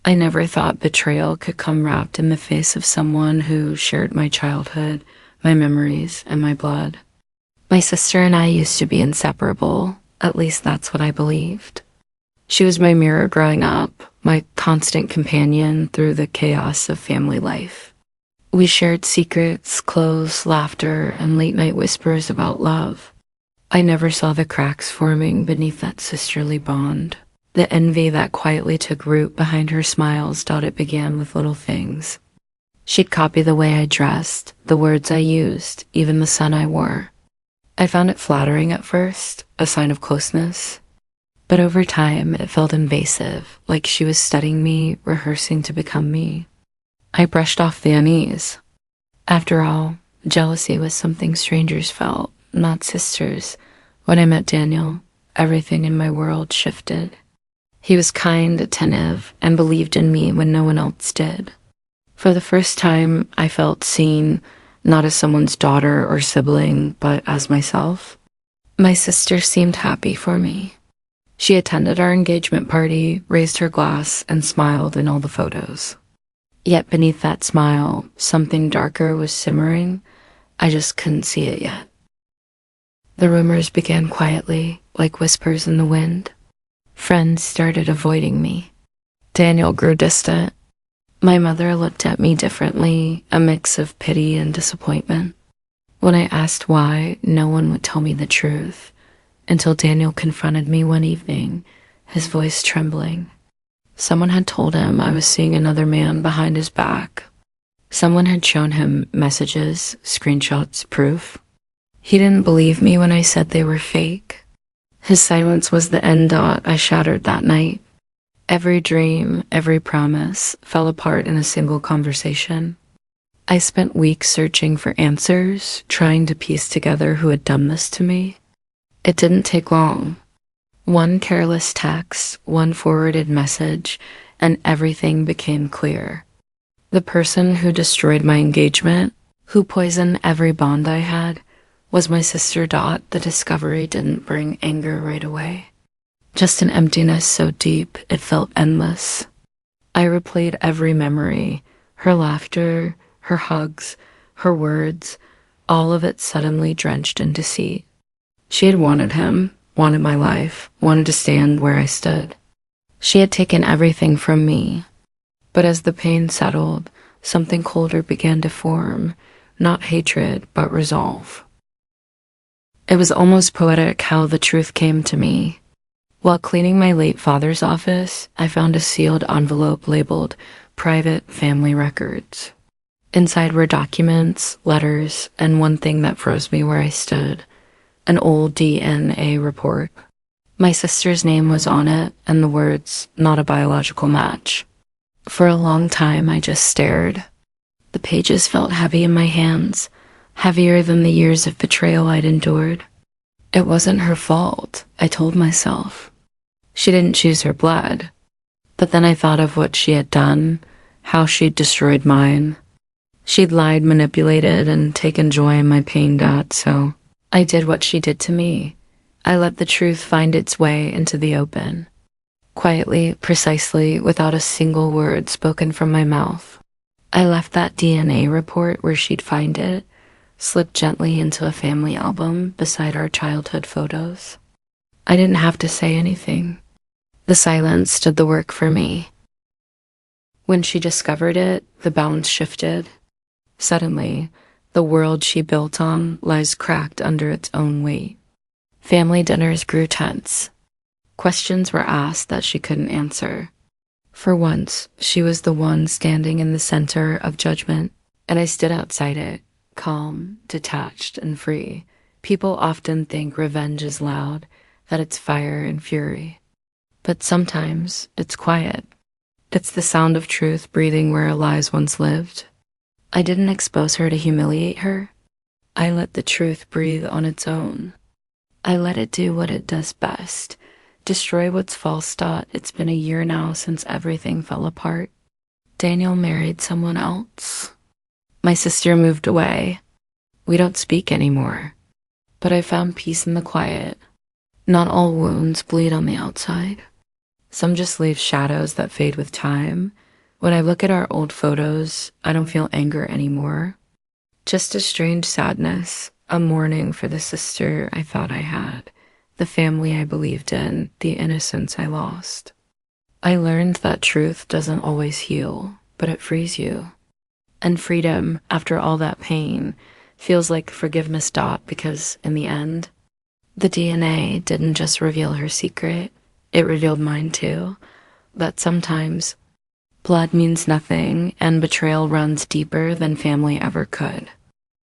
I never thought betrayal could come wrapped in the face of someone who shared my childhood, my memories, and my blood. My sister and I used to be inseparable. At least that's what I believed. She was my mirror growing up, my constant companion through the chaos of family life. We shared secrets, clothes, laughter, and late-night whispers about love. I never saw the cracks forming beneath that sisterly bond. The envy that quietly took root behind her smiles thought it began with little things. She'd copy the way I dressed, the words I used, even the scent I wore. I found it flattering at first, a sign of closeness. But over time, it felt invasive, like she was studying me, rehearsing to become me. I brushed off the unease. After all, jealousy was something strangers felt, not sisters. When I met Daniel, everything in my world shifted. He was kind, attentive, and believed in me when no one else did. For the first time, I felt seen, not as someone's daughter or sibling, but as myself. My sister seemed happy for me. She attended our engagement party, raised her glass, and smiled in all the photos. Yet beneath that smile, something darker was simmering. I just couldn't see it yet. The rumors began quietly, like whispers in the wind. Friends started avoiding me. Daniel grew distant. My mother looked at me differently, a mix of pity and disappointment. When I asked why, no one would tell me the truth, until Daniel confronted me one evening, his voice trembling. Someone had told him I was seeing another man behind his back. Someone had shown him messages, screenshots, proof. He didn't believe me when I said they were fake. His silence was the end dot I shattered that night. Every dream, every promise fell apart in a single conversation. I spent weeks searching for answers, trying to piece together who had done this to me. It didn't take long. One careless text, one forwarded message, and everything became clear. The person who destroyed my engagement, who poisoned every bond I had, was my sister Dot. The discovery didn't bring anger right away. Just an emptiness so deep it felt endless. I replayed every memory, her laughter, her hugs, her words, all of it suddenly drenched in deceit. She had wanted him, wanted my life, wanted to stand where I stood. She had taken everything from me. But as the pain settled, something colder began to form, not hatred, but resolve. It was almost poetic how the truth came to me. While cleaning my late father's office, I found a sealed envelope labeled Private Family Records. Inside were documents, letters, and one thing that froze me where I stood, an old DNA report. My sister's name was on it, and the words, "not a biological match." For a long time, I just stared. The pages felt heavy in my hands, heavier than the years of betrayal I'd endured. It wasn't her fault, I told myself. She didn't choose her blood. But then I thought of what she had done, how she'd destroyed mine. She'd lied, manipulated, and taken joy in my pain, Dad, so I did what she did to me. I let the truth find its way into the open. Quietly, precisely, without a single word spoken from my mouth. I left that DNA report where she'd find it, slipped gently into a family album beside our childhood photos. I didn't have to say anything. The silence did the work for me. When she discovered it, the balance shifted. Suddenly, the world she built on lies cracked under its own weight. Family dinners grew tense. Questions were asked that she couldn't answer. For once, she was the one standing in the center of judgment, and I stood outside it, calm, detached, and free. People often think revenge is loud, that it's fire and fury. But sometimes it's quiet. It's the sound of truth breathing where lies once lived. I didn't expose her to humiliate her. I let the truth breathe on its own. I let it do what it does best, destroy what's false. It's been a year now since everything fell apart. Daniel married someone else. My sister moved away. We don't speak anymore. But I found peace in the quiet. Not all wounds bleed on the outside. Some just leave shadows that fade with time. When I look at our old photos, I don't feel anger anymore. Just a strange sadness, a mourning for the sister I thought I had, the family I believed in, the innocence I lost. I learned that truth doesn't always heal, but it frees you. And freedom, after all that pain, feels like forgiveness. Because in the end, the DNA didn't just reveal her secret, it revealed mine too. That sometimes blood means nothing and betrayal runs deeper than family ever could.